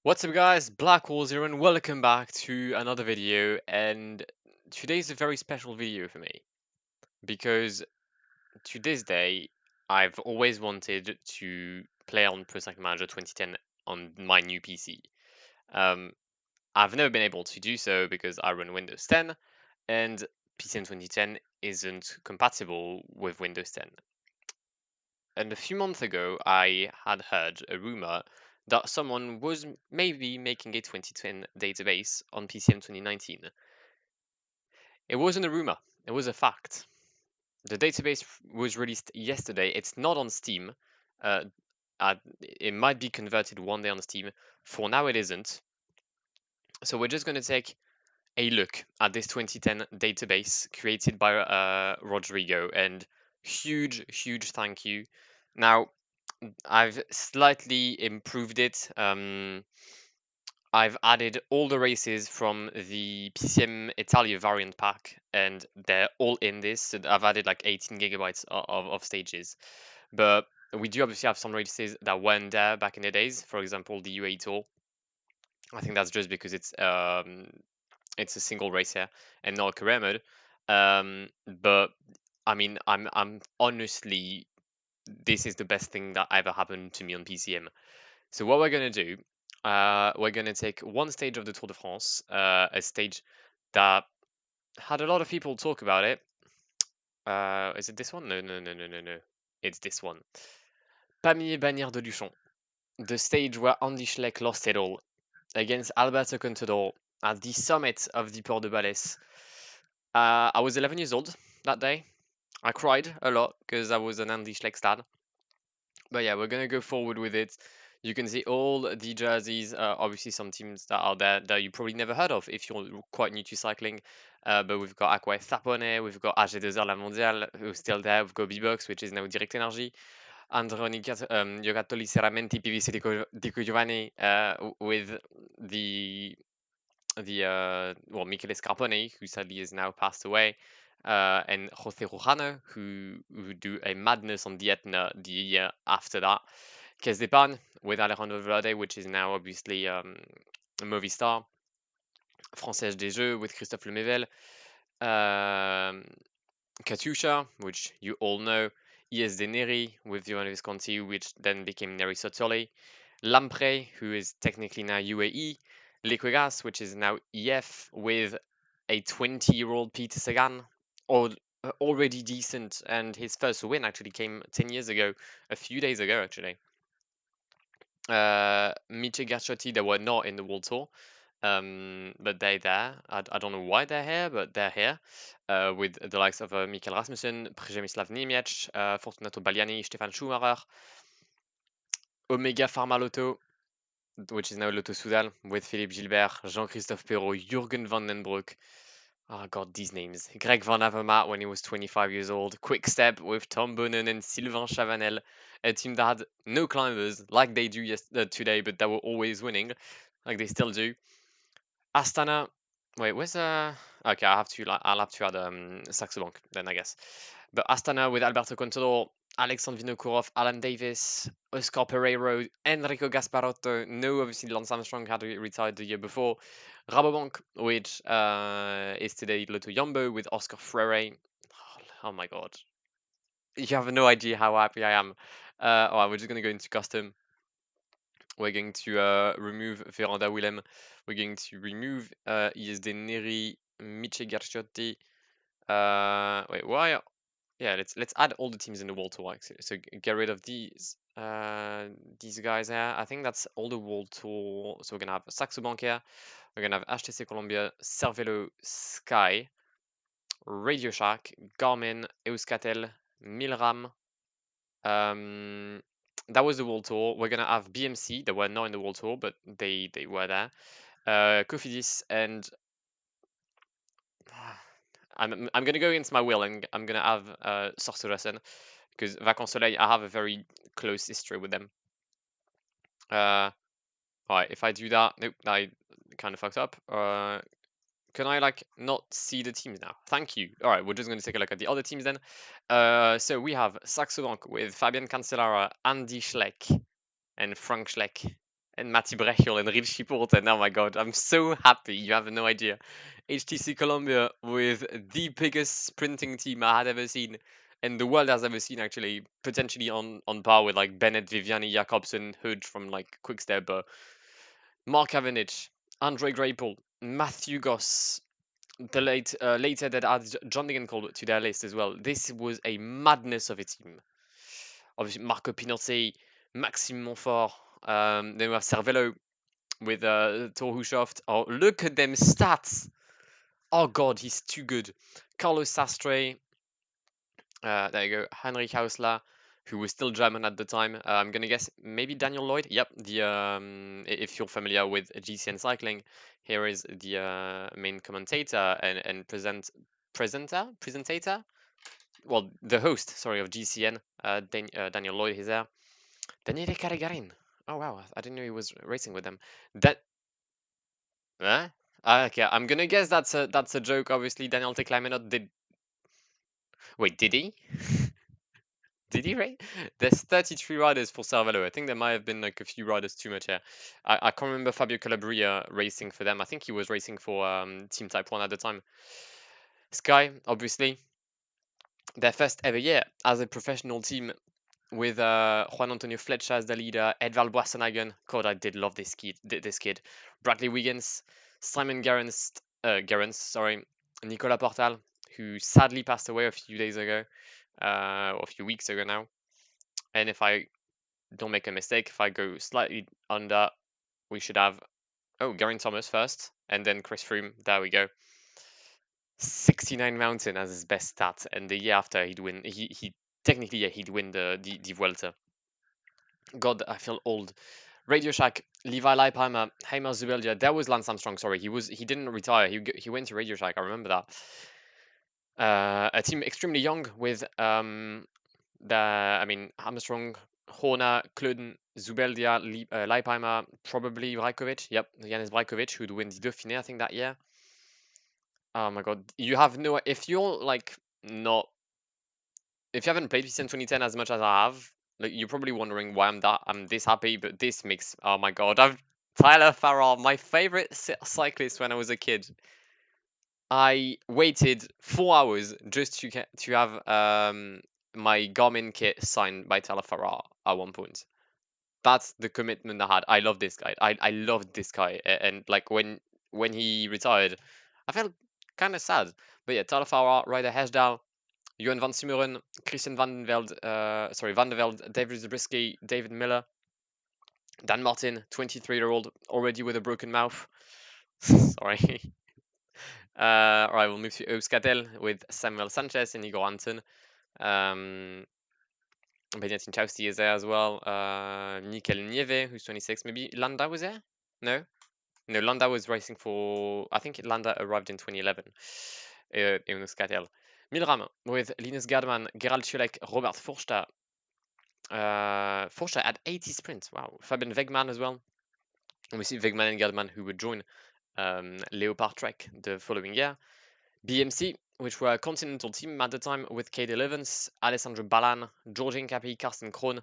What's up guys, Black Hole Zero and welcome back to another video, and today's a very special video for me because to this day I've always wanted to play on Pro Cycling Manager 2010 on my new PC. Um, I've never been able to do so because I run Windows 10 and PCM 2010 isn't compatible with Windows 10. And a few months ago, I had heard a rumor that someone was maybe making a 2010 database on PCM 2019. It wasn't a rumor, it was a fact. The database was released yesterday. It's not on Steam. Uh, it might be converted one day on Steam. For now, it isn't. So we're just going to take a look at this 2010 database created by Rodrigo, and huge thank you. Now, I've slightly improved it. I've added all the races from the PCM Italia variant pack, and they're all in this. So I've added like 18 gigabytes of stages. But we do obviously have some races that weren't there back in the days. For example, the UAE Tour. I think that's just because it's a single race here and not a career mode. But I mean, I'm honestly, this is the best thing that ever happened to me on PCM. So what we're gonna do, we're gonna take one stage of the Tour de France, a stage that had a lot of people talk about it. Is it this one? No. It's this one. Pamiers Bagnères de Luchon, the stage where Andy Schleck lost it all against Alberto Contador at the summit of the Port de Balès. I was 11 years old that day. I cried a lot because I was an Andy Schleck stan. But yeah, we're gonna go forward with it. You can see all the jerseys. Obviously, some teams that are there that you probably never heard of if you're quite new to cycling. But we've got Aqua Sapone, we've got AG2R La Mondiale, who's still there. We've got B-Box, which is now Direct Energy. Androni Giocattoli Serramenti PVC di Giovanni with the Michele Scarpone, who sadly is now passed away, and Jose Rujano, who do a madness on the Etna the year after that. Kesdepan with Alejandro Valverde, which is now obviously Movistar. Française des Jeux with Christophe Lemaivel. Katusha, which you all know. ISD Neri with Giovanni Visconti, which then became Neri Sottoli. Lampre, who is technically now UAE. Liquigas, which is now EF, with a 20-year-old Peter Sagan, already decent, and his first win actually came 10 years ago, a few days ago actually. Miche Gaciotti, they were not in the World Tour, but they're there. I don't know why they're here, but they're here, with the likes of Michael Rasmussen, Przemysław Niemiec, Fortunato Bagliani, Stefan Schumacher, Omega Pharma Lotto, which is now Lotto Soudal, with Philippe Gilbert, Jean-Christophe Perrault, Jürgen van den Broek. Oh god, these names. Greg Van Avermaet when he was 25 years old. Quick Step with Tom Boonen and Sylvain Chavanel. A team that had no climbers like they do today, but that were always winning, like they still do. Astana. Wait, where's Okay, I'll have to add Saxo Bank then, I guess. But Astana with Alberto Contador, Alexandre Vinokourov, Alan Davis, Oscar Pereiro, Enrico Gasparotto. No, obviously Lance Armstrong had retired the year before. Rabobank, which is today Lotto Jumbo with Oscar Freire. Oh my god. You have no idea how happy I am. Alright, we're just going to go into custom. We're going to remove Veranda Willem. We're going to remove ISD Neri, Miche Garciotti. Wait, why? Yeah, let's add all the teams in the World Tour. So get rid of these guys here. I think that's all the World Tour. So we're gonna have Saxo Bank here. We're gonna have HTC Columbia, Cervelo, Sky, Radio Shack, Garmin, Euskaltel, Milram. That was the World Tour. We're gonna have BMC. They were not in the World Tour, but they were there. Cofidis, and I'm gonna go against my will, and I'm gonna have Sorceressen, because Vacances Soleil, I have a very close history with them. Alright, if I do that, nope, I kind of fucked up. Can I like not see the teams now? Thank you. Alright, we're just gonna take a look at the other teams then. So we have Saxo Bank with Fabian Cancellara, Andy Schleck, and Frank Schleck, and Matty Brechel and Richie Porten. Oh my god, I'm so happy. You have no idea. HTC Columbia with the biggest sprinting team I had ever seen, and the world has ever seen, actually, potentially on par with like Bennett, Viviani, Jakobsen, Hood from like Quickstep, Mark Cavendish, Andre Greipel, Matthew Goss, the later that added John Degenkolb to their list as well. This was a madness of a team. Obviously, Marco Pinozzi, Maxime Montfort, then we have Cervelo with Thor Hushovd. Oh, look at them stats! Oh god, he's too good. Carlos Sastre, there you go. Heinrich Hausler, who was still German at the time. I'm gonna guess maybe Daniel Lloyd. Yep, the if you're familiar with GCN cycling, here is the main commentator and presentator. Well, the host, sorry, of GCN. Daniel Lloyd is there. Daniele Carigarin. Oh wow, I didn't know he was racing with them. That. Huh? Okay, I'm gonna guess that's a joke. Obviously, Daniel Teclamenot did. Wait, did he? Did he rate? There's 33 riders for Cervelo. I think there might have been like a few riders too much here. I can't remember Fabio Calabria racing for them. I think he was racing for Team Type 1 at the time. Sky, obviously, their first ever year as a professional team with Juan Antonio Fletcher as the leader, Edvald Boassenhagen. God, I did love this kid. Bradley Wiggins, Simon Gerrans, sorry, Nicolas Portal, who sadly passed away a few days ago, or a few weeks ago now. And if I don't make a mistake, if I go slightly under, we should have, Geraint Thomas first, and then Chris Froome. There we go. 69 mountain as his best stat, and the year after he'd win. He technically, yeah, he'd win the Vuelta. God, I feel old. Radio Shack, Levi Leipheimer, Heimer Zubeldia. That was Lance Armstrong. Sorry, he didn't retire. He went to Radio Shack. I remember that. A team extremely young with Armstrong, Horner, Kluden, Zubeldia, Leipheimer, probably Brajkovic. Yep, Janis Brajkovic, who'd win the Dauphiné, I think, that year. Oh my god, you have no. If you're like not, if you haven't played PCN 2010 as much as I have, like you're probably wondering why I'm this happy. But this makes, oh my god, I've Tyler Farrar, my favorite cyclist when I was a kid. I waited 4 hours just to have my Garmin kit signed by Tyler Farrar at one point. That's the commitment I had. I love this guy. I loved this guy, and like when he retired, I felt kind of sad. But yeah, Tyler Farrar, Ryder Hesjedal, Johan van Sumeren, Christian Van der Velde, David Zabriskie, David Miller, Dan Martin, 23-year-old, already with a broken mouth. Sorry. All right, we'll move to Euskaltel with Samuel Sanchez and Igor Anton. Benjamin Chausti is there as well. Mikel Nieve, who's 26. Maybe Landa was there? No? No, Landa was racing for. I think Landa arrived in 2011 in Euskaltel. Milram with Linus Gardman, Gerald Schleck, Robert Forster. Forster had 80 sprints. Wow. Fabian Wegmann as well. And we see Wegmann and Gardman who would join Leopard Trek the following year. BMC, which were a continental team at the time with Cade Elevens, Alessandro Balan, Georgien Capi, Carsten Krohn.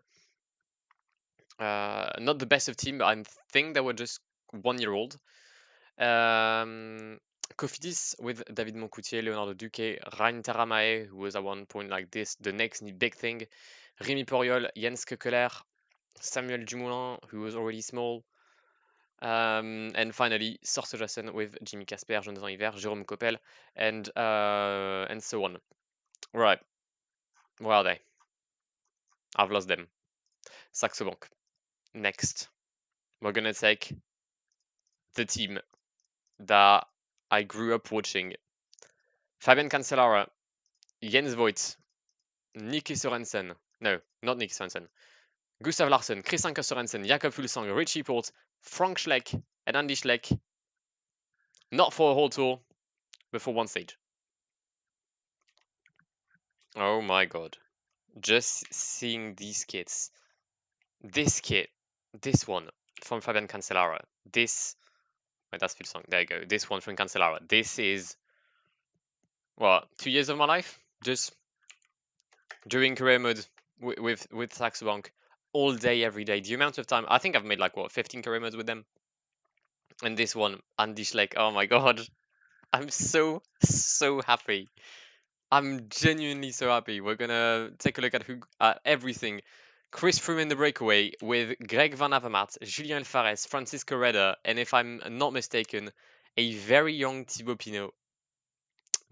Not the best of team, but I think they were just 1 year old. Cofidis with David Moncoutier, Leonardo Duque, Rein Teramae, who was at one point like this, the next big thing. Rémi Poriol, Jens Kekeler, Samuel Dumoulin, who was already small. And finally, Sorsojassen with Jimmy Casper, Jonathan Hiver, Jérôme Coppel, and so on. Right. Where are they? I've lost them. Saxo Bank. Next. We're gonna take the team that I grew up watching. Fabian Cancellara, Jens Voigt, Nicky Sorensen. No, not Nicky Sorensen. Gustav Larsson, Chris Anker Sorensen, Jakob Fuglsang, Richie Port, Frank Schleck, and Andy Schleck. Not for a whole tour, but for one stage. Oh my god. Just seeing these kits. This kit, this one from Fabian Cancellara. This, wait, that's Fuglsang. There you go. This one from Cancellara. This is, what, 2 years of my life? Just doing career mode with Saxo Bank. all day, every day. The amount of time, I think I've made like what 15 career modes with them. And this one, Andy Schleck, oh my god, I'm so happy. I'm genuinely so happy. We're gonna take a look at who everything. Chris Froome in the breakaway with Greg Van Avermaet, Julien Fares, Francisco Reda, and if I'm not mistaken, a very young Thibaut Pinot.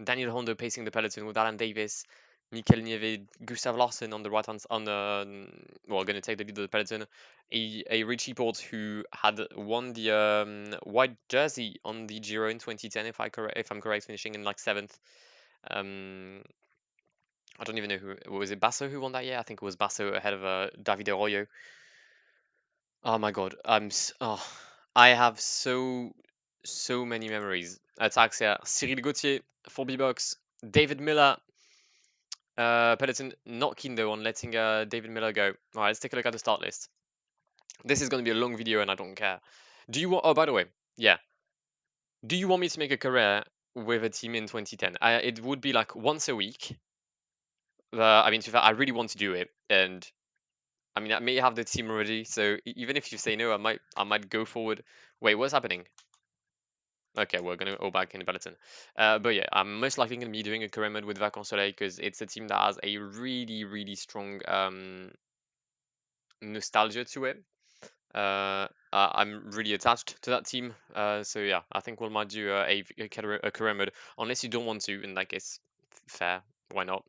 Daniel Hondo pacing the peloton with Alan Davis, Mikel Nieve, Gustav Larsen on the right hand on the well, going to take the lead of the peloton. A Richie Port who had won the white jersey on the Giro in 2010, if I'm correct, finishing in like 7th. I don't even know who was it. Basso who won that year? I think it was Basso ahead of Davide Arroyo. Oh my god, I have so many memories. Ataxia, Cyril Gauthier, 4B-Box, David Miller, peloton not keen though on letting David Miller go. All right, let's take a look at the start list. This is going to be a long video and I don't care. Do you want? Oh, by the way, yeah. Do you want me to make a career with a team in 2010? It would be like once a week. I mean, to be fair, I really want to do it, and I mean, I may have the team already. So even if you say no, I might go forward. Wait, what's happening? Okay, we're gonna go back in the peloton. But yeah, I'm most likely gonna be doing a career mode with Vacances Soleil because it's a team that has a really strong nostalgia to it. I'm really attached to that team. So yeah, I think we might do a career mode unless you don't want to, and like it's fair. Why not?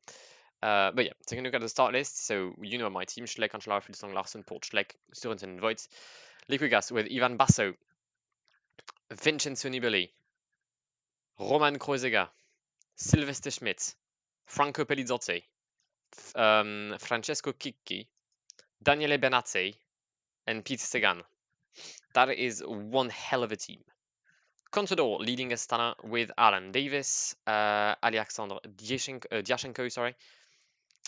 But yeah, taking a look at the start list. So you know my team: Schleck, Cancellara, Filsong, Larsen, Port, Schleck, Sorensen, and Voigt. Liquigas with Ivan Basso, Vincenzo Nibali, Roman Kreuziger, Sylvester Schmidt, Franco Pellizotti, Francesco Chicchi, Daniele Benazzi, and Peter Sagan. That is one hell of a team. Contador leading Astana with Alan Davis, Alexander Dyashenko, sorry,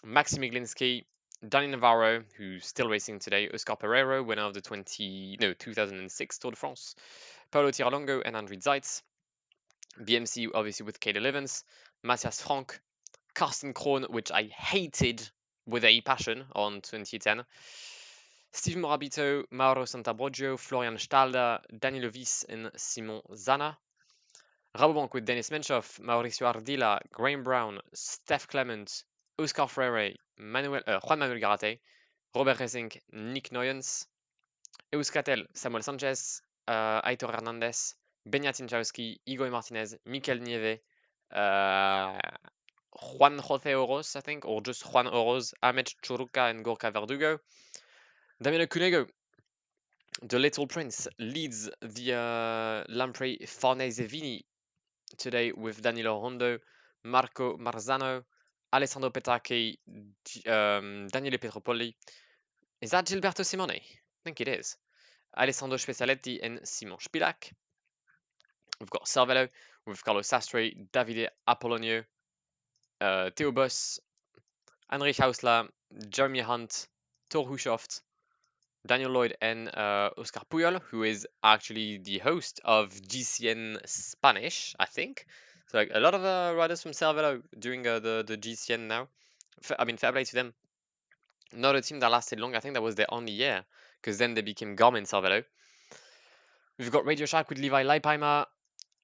Maxim Iglinski, Danny Navarro, who's still racing today, Oscar Pereiro, winner of the 2006 Tour de France, Paolo Tiralongo and Andrew Zeitz, BMC obviously with Kate Evans, Matthias Frank, Carsten Krohn, which I hated with a passion on 2010, Steve Morabito, Mauro Santabrogio, Florian Stalder, Daniel Ovis and Simon Zana, Rabobank with Dennis Menchoff, Mauricio Ardila, Graham Brown, Steph Clement, Oscar Freire, Juan Manuel Garate, Robert Resink, Nick Noyens, Euskatel, Samuel Sanchez, Aitor Hernandez, Benya Tinchowski, Igor Martinez, Mikel Nieve, Juan Jose Oroz, I think, or just Juan Oroz, Ahmed Churuka and Gorka Verdugo. Damiano Cunego, the Little Prince, leads the Lampre Farnese Vini today with Danilo Hondo, Marco Marzano, Alessandro Petracchi, Daniele Petropoli. Is that Gilberto Simone? I think it is. Alessandro Specialetti and Simon Spilak. We've got Cervelo with Carlos Sastre, Davide Apollonio, Theo Boss, Heinrich Hausler, Jeremy Hunt, Thor Hushoft, Daniel Lloyd, and Oscar Puyol, who is actually the host of GCN Spanish, I think. So like a lot of riders from Cervelo doing the GCN now. I mean, fair play to them. Not a team that lasted long. I think that was their only year, because then they became Garmin Cervelo. We've got Radio Shack with Levi Leipheimer,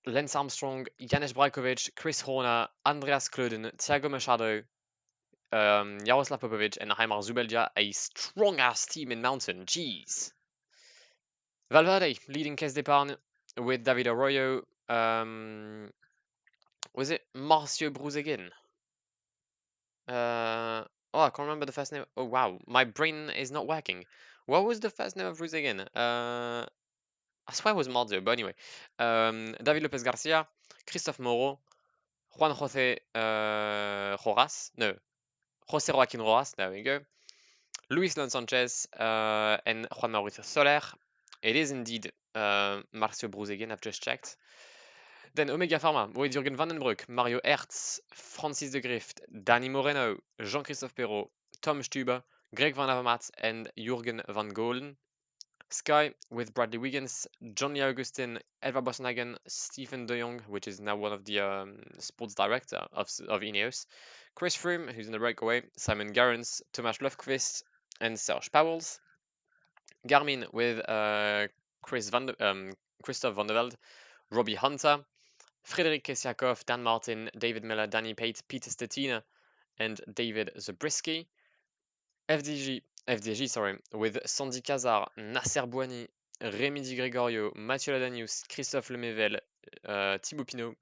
Lance Armstrong, Janusz Brajkovic, Chris Horner, Andreas Klöden, Thiago Machado, Jaroslav Popovic, and Heimar Zubeldia. A strong-ass team in mountain. Jeez. Valverde leading Caisse d'Epargne with David Arroyo. Was it Marcio Bruzegin? I can't remember the first name. Oh wow, my brain is not working. What was the first name of Bruzegin? I swear it was Marzio, but anyway. David Lopez Garcia, Christophe Moreau, Juan Jose Rojas. No, Jose Joaquin Rojas. There we go. Luis Lon Sanchez and Juan Mauricio Soler. It is indeed Marcio Bruzegin, I've just checked. Then Omega Pharma with Jürgen Vandenbroek, Mario Hertz, Francis de Grift, Danny Moreno, Jean-Christophe Perrault, Tom Stuber, Greg Van Avermaet, and Jürgen Van Golen. Sky with Bradley Wiggins, John Lee Augustin, Edvard Bosnagen, Stephen de Jong, which is now one of the sports director of Ineos, Chris Froome, who's in the breakaway, Simon Gerrans, Tomasz Löfqvist, and Serge Pauwels. Garmin with Christoph van der Velde, Robbie Hunter, Frederik Kesiakov, Dan Martin, David Miller, Danny Pate, Peter Stetina, and David Zabriskie. FDJ, sorry, with Sandy Cazard, Nasser Bouani, Rémi Di Gregorio, Mathieu Ladanius, Christophe Lemével, Thibaut Pinot,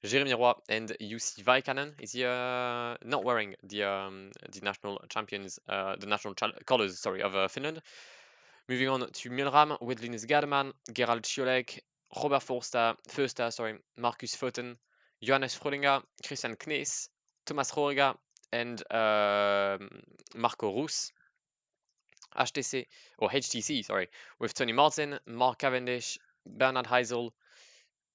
Jeremy Roy, and Jussi Vaikanen. Is he not wearing the national champions, the national colors, sorry, of Finland? Moving on to Milram with Linus Gardman, Gerald Ciolek, Robert Förster, sorry, Marcus Foten, Johannes Frölinger, Christian Knees, Thomas Roriga, and Marco Rus. HTC, or HTC, sorry, with Tony Martin, Mark Cavendish, Bernard Heisel,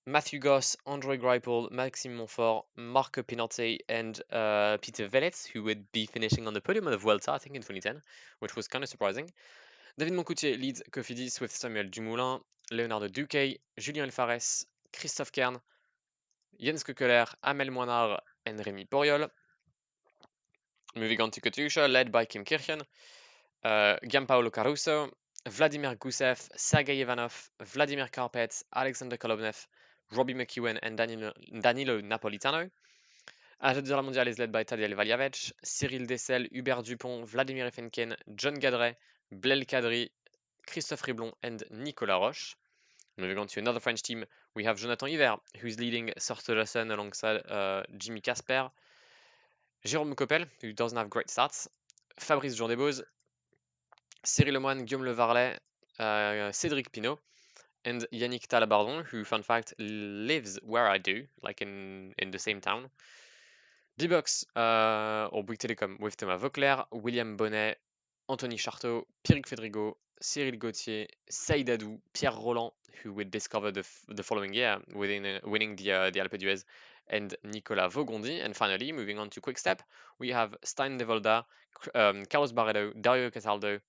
Matthew Goss, Andre Greipel, Maxime Montfort, Marco Pinarte, and Peter Velez, who would be finishing on the podium of the Vuelta, I think in 2010, which was kind of surprising. David Moncoutier leads Cofidis with Samuel Dumoulin, Leonardo Duque, Julien Alfares, Christophe Kern, Jens Kokeler, Amel Moinard, and Rémi Poriol. Moving on to Katusha, led by Kim Kirchen, Gianpaolo Caruso, Vladimir Gusev, Sergei Ivanov, Vladimir Karpet, Alexander Kolobnev, Robbie McEwen, and Danilo Napolitano. Agent de la Mondiale is led by Tadej Valjavec, Cyril Dessel, Hubert Dupont, Vladimir Efenken, John Gadret, Blel Kadri, Christophe Riblon, and Nicolas Roche. Moving on to another French team, we have Jonathan Hiver, who's leading Sorte alongside Jimmy Casper, Jérôme Coppel, who doesn't have great stats, Fabrice Jourdebose, Cyril Lemoine, Guillaume Le Varlet, Cédric Pinault, and Yannick Talabardon, who, fun fact, lives where I do, like in the same town. B-Box, or Bouygues Telecom, with Thomas Vauclair, William Bonnet, Anthony Charteau, Pierrick Fedrigo, Cyril Gauthier, Saïd Adou, Pierre Roland, who would discover the following year winning the Alpe d'Huez, and Nicolas Vaugondi. And finally, moving on to Quick-Step, we have Stein de Volda, Carlos Barredo, Dario Cataldo,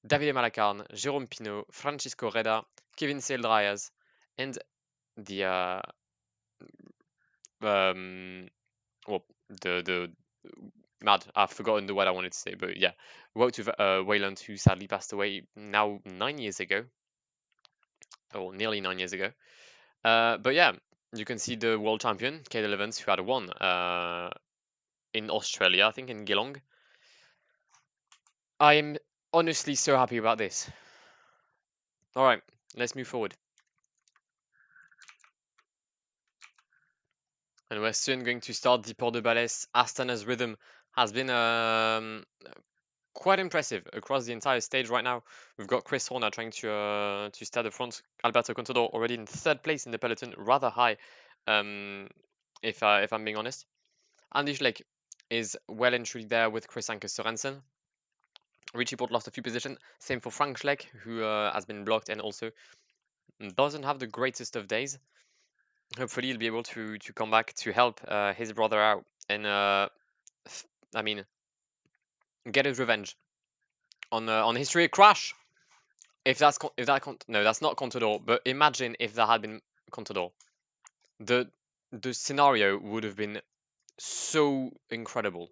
Davide Malacarne, Jérôme Pinault, Francisco Reda, Kevin Seldryas, and the mad, I've forgotten the word I wanted to say, but yeah, Wout Wayland, who sadly passed away now 9 years ago, or nearly 9 years ago. But yeah, you can see the world champion, Cadel Evans, who had won in Australia, I think in Geelong. I am honestly so happy about this. All right, let's move forward. And we're soon going to start the Port de Balès. Astana's rhythm has been quite impressive across the entire stage right now. We've got Chris Horner trying to stay at the front. Alberto Contador already in third place in the peloton, rather high, if I'm being honest. Andy Schleck is well and truly there with Chris Anker Sorensen. Richie Port lost a few positions. Same for Frank Schleck, who has been blocked and also doesn't have the greatest of days. Hopefully he'll be able to come back to help his brother out and I mean get his revenge on history crash. If that's no, that's not Contador. But imagine if that had been Contador, the scenario would have been so incredible.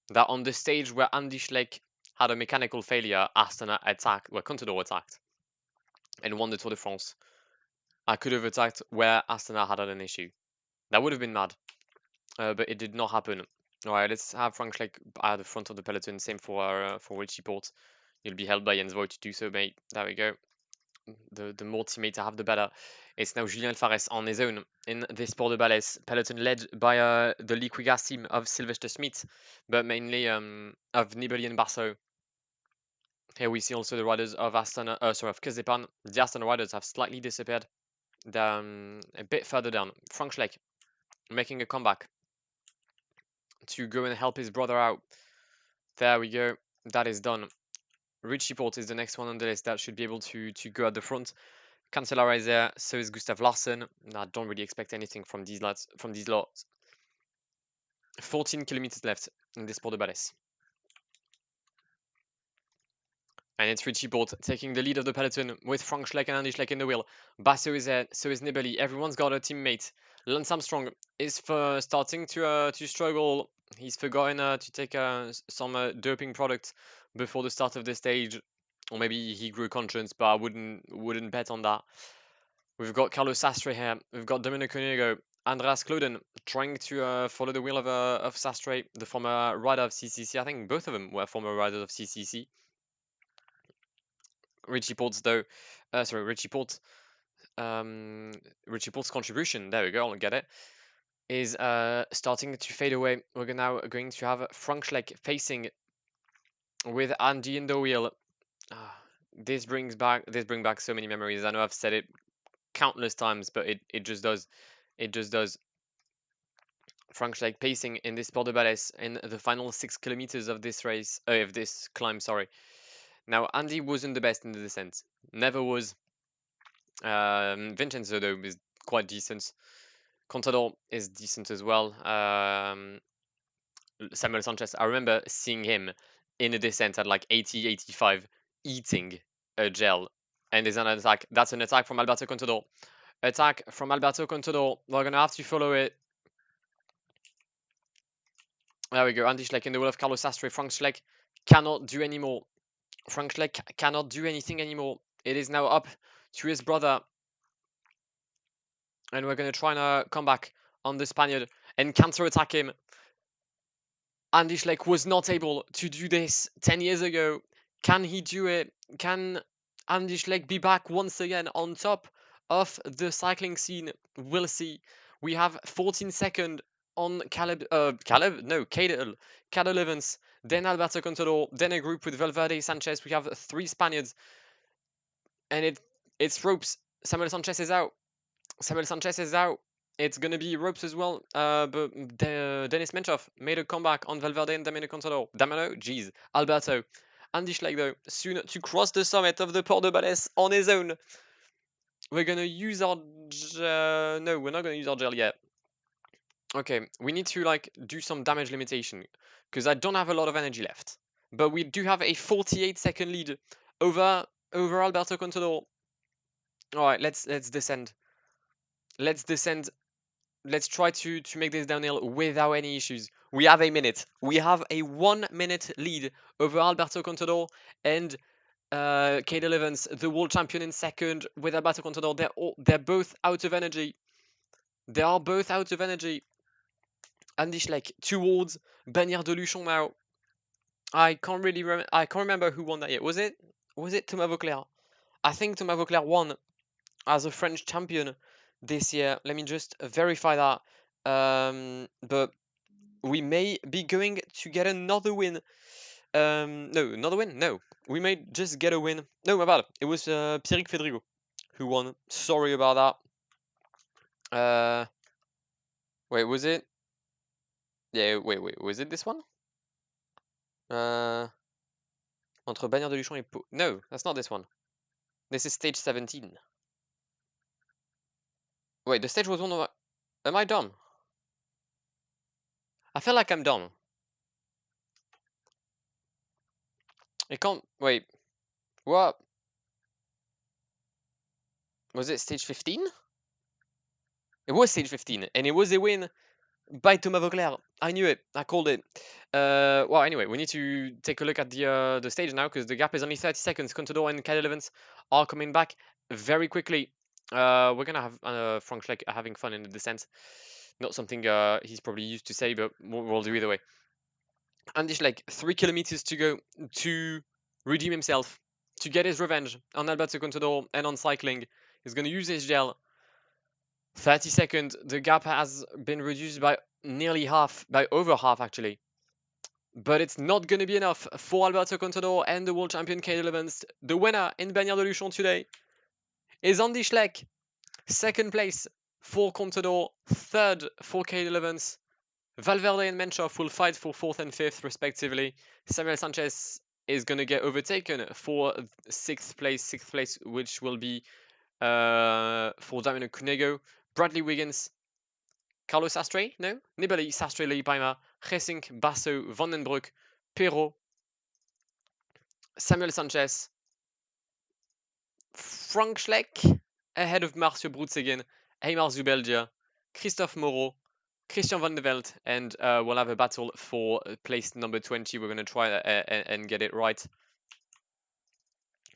That on the stage where Andy Schleck had a mechanical failure, Astana attacked, where Contador attacked, and won the Tour de France. I could have attacked where Astana had an issue. That would have been mad, but it did not happen. All right, let's have Frank Schleck at the front of the peloton. Same for Richie Port. You'll be helped by Jens Voigt to do so, mate. There we go. The more teammates I have, the better. It's now Julien Alfares on his own in this Port de Balès peloton led by the Liquigas team of Sylvester Smith, but mainly of Nibali and Barso. Here we see also the riders of Astana, of Kazepan. The Astana riders have slightly disappeared. They're a bit further down. Frank Schleck making a comeback to go and help his brother out. There we go. That is done. Richie Port is the next one on the list that should be able to go at the front. Cancellara is there, so is Gustav Larsen. I don't really expect anything from these lots. 14 kilometers left in this Port de Balès. And it's Richie Port taking the lead of the peloton with Frank Schleck and Andy Schleck in the wheel. Basso is there, so is Nibali. Everyone's got a teammate. Lance Armstrong is starting to struggle. He's forgotten to take some doping product before the start of the stage. or maybe he grew conscience, but I wouldn't bet on that. We've got Carlos Sastre here. We've got Domenico Cunego, Andreas Kloden trying to follow the wheel of Sastre, the former rider of CCC. I think both of them were former riders of CCC. Richie Port's though, sorry, Richie Port's contribution. There we go. I'll get it. Is starting to fade away. We're now going to have Frank Schleck facing with Andy in the wheel. This brings back so many memories. I know I've said it countless times, but it just does. It just does. Frank Schleck pacing in this Port de Balès in the final 6 kilometers of this race, of this climb. Sorry. Now Andy wasn't the best in the descent. Never was. Vincenzo though is quite decent. Contador is decent as well. Samuel Sanchez, I remember seeing him in a descent at like 80, 85, eating a gel. And there's an attack. That's an attack from Alberto Contador. Attack from Alberto Contador. We're going to have to follow it. There we go. Andy Schleck in the wheel of Carlos Sastre. Frank Schleck cannot do anymore. Frank Schleck cannot do anything anymore. It is now up to his brother. And we're going to try and come back on the Spaniard and counter-attack him. Andy Schleck was not able to do this 10 years ago. Can he do it? Can Andy Schleck be back once again on top of the cycling scene? We'll see. We have 14 seconds on Caleb, Cadel Evans, then Alberto Contador, then a group with Valverde, Sanchez. We have 3 Spaniards. And it's ropes. Samuel Sanchez is out. It's going to be ropes as well, but Dennis Menchoff made a comeback on Valverde and Alberto. Andy Schleck, though, soon to cross the summit of the Port de Balès on his own. We're going to use our... no, we're not going to use our gel yet. Okay, we need to, like, do some damage limitation, because I don't have a lot of energy left. But we do have a 48-second lead over Alberto Contador. Alright, let's descend. Let's descend. Let's try to make this downhill without any issues. We have a minute. We have a 1 minute lead over Alberto Contador and Cadel Evans, the world champion in second with Alberto Contador. They're both out of energy. They are both out of energy. Andy Schleck towards Spaniard de Luchon now. I can't remember who won that yet. Was it Thomas Vauclair? I think Thomas Vauclair won as a French champion this year. Let me just verify that. But we may be going to get another win. No, another win? No. We may just get a win. No, my bad. It was Pierrick Fedrigo who won. Sorry about that. Wait, was it? Yeah, wait. Was it this one? Entre Spaniard de Luchon et Pau. No, that's not this one. This is stage 17. Wait, the stage was one of... Am I dumb? I feel like I'm dumb. It can't... Wait. What? Was it stage 15? It was stage 15, and it was a win by Thomas Vauclair. I knew it. I called it. Well, anyway, we need to take a look at the stage now, because the gap is only 30 seconds. Contador and Cadel Evans are coming back very quickly. We're going to have Frank Schleck having fun in the descent. Not something he's probably used to say, but we'll do either way. Andy Schleck, 3 kilometers to go to redeem himself, to get his revenge on Alberto Contador and on cycling. He's going to use his gel. 30 seconds. The gap has been reduced by nearly half, by over half actually. But it's not going to be enough for Alberto Contador and the world champion Cadel Evans. The winner in Spaniard de Luchon today is Andy Schleck. Second place for Contador. Third for Cadel Evans. Valverde and Menchoff will fight for 4th and 5th respectively. Samuel Sanchez is going to get overtaken for 6th place, which will be for Domenico Cunego. Bradley Wiggins, Carlos Sastre, no? Nibali, Sastre, Leipaima, Gesink, Basso, Vandenbroek, Perrault, Samuel Sanchez, Frank Schleck, ahead of Marcio Brutzegen, Heimar Zubeldia, Christophe Moreau, Christian Van de Velde, and we'll have a battle for place number 20. We're going to try and get it right.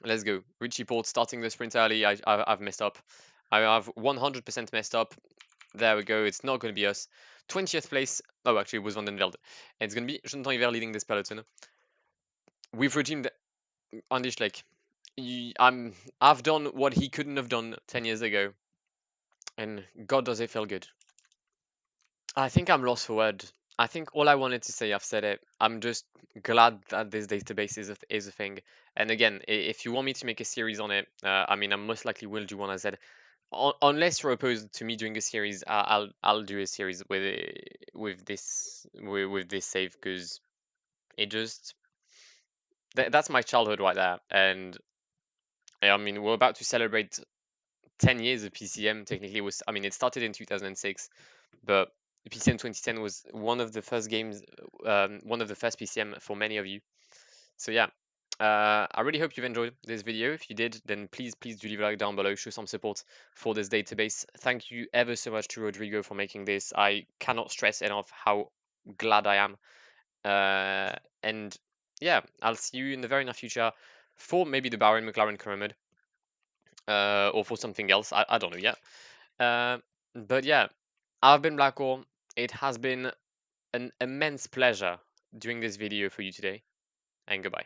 Let's go. Richie Port starting the sprint early. I've messed up. I have 100% messed up. There we go. It's not going to be us. 20th place. Oh, actually, it was Van den Velde. And it's going to be Jonathan Hiver leading this peloton. We've redeemed Andy Schleck. I've done what he couldn't have done 10 years ago. And God, does it feel good. I think I'm lost for words. I think all I wanted to say, I've said it. I'm just glad that this database is a thing. And again, if you want me to make a series on it, I mean, I most likely will do one. I said, unless you're opposed to me doing a series, I'll do a series with this save, because it just that's my childhood right there. And I mean, we're about to celebrate 10 years of PCM. Technically, I mean, it started in 2006, but PCM 2010 was one of the first games, one of the first PCM for many of you. So yeah, I really hope you've enjoyed this video. If you did, then please do leave a like down below, show some support for this database. Thank you ever so much to Rodrigo for making this. I cannot stress enough how glad I am. And yeah, I'll see you in the very near future for maybe the Bahrain McLaren career mode, or for something else. I don't know yet. But yeah, I've been Blackwall. It has been an immense pleasure doing this video for you today, and goodbye.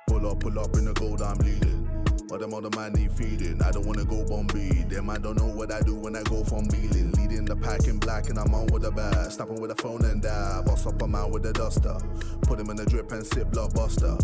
Pull up in the gold, I'm leading. But them other man need feeding. I don't wanna go Bombay. Them I don't know what I do when I go from Beeling. Leading the pack in black and I'm on with a bag. Snapping with a phone and dab. Boss up a man with a duster. Put him in the drip and sip blockbuster.